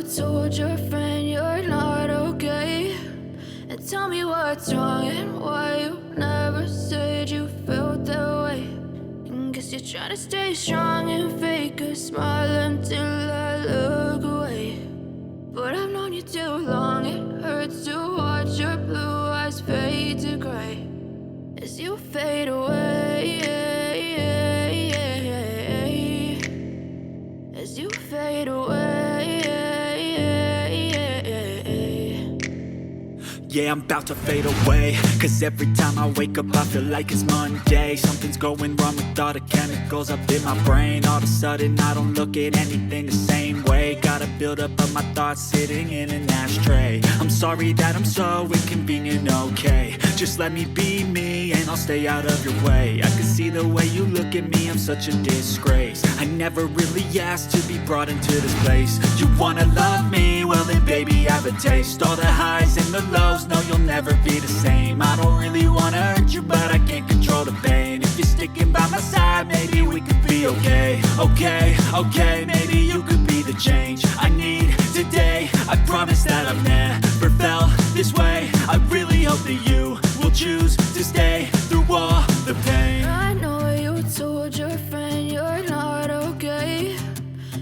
told your friend you're not okay? And tell me what's wrong and why you never said you felt that way. And guess you're trying to stay strong and fake a smile until I look away. But I've known you too long, it hurts to watch your blue eyes fade to gray as you fade away, as you fade away. Yeah, I'm about to fade away, cause every time I wake up I feel like it's Monday. Something's going wrong with all the chemicals up in my brain. All of a sudden I don't look at anything the same way. Gotta build up of my thoughts sitting in an ashtray. I'm sorry that I'm so inconvenient, okay? Just let me be me and I'll stay out of your way. I can see the way you look at me, I'm such a disgrace. I never really asked to be brought into this place. You wanna love me? Well then baby have a taste. All the highs and the lows, no you'll never be the same. I don't really wanna hurt you but I can't control the pain. If you're sticking by my side maybe we could be okay. Okay, maybe you could be the change I need today. I promise that I've never felt this way. I really hope that you will choose to stay through all the pain. I know you told your friend you're not okay.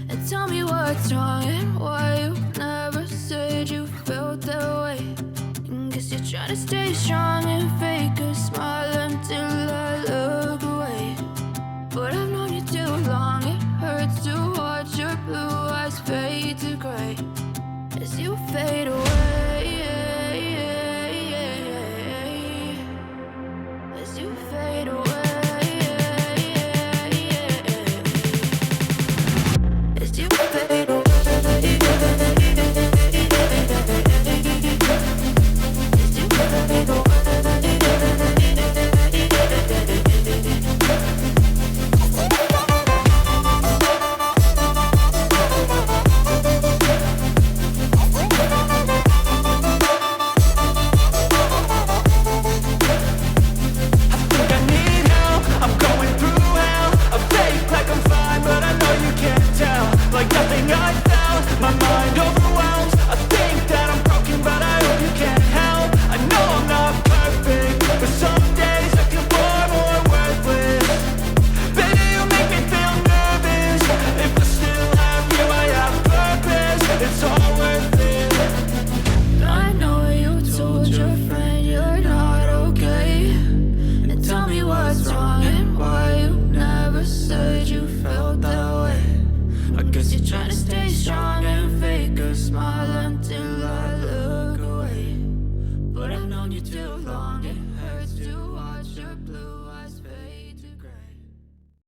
And tell me what's wrong and why you never said you felt that way. And guess you're trying to stay strong and fake a smile until I look away. But I've known you too long, it hurts to watch your blue eyes fade to gray as you fade away, as you fade away, as you fade away. Until I look away, but I've known you too long. It hurts to watch.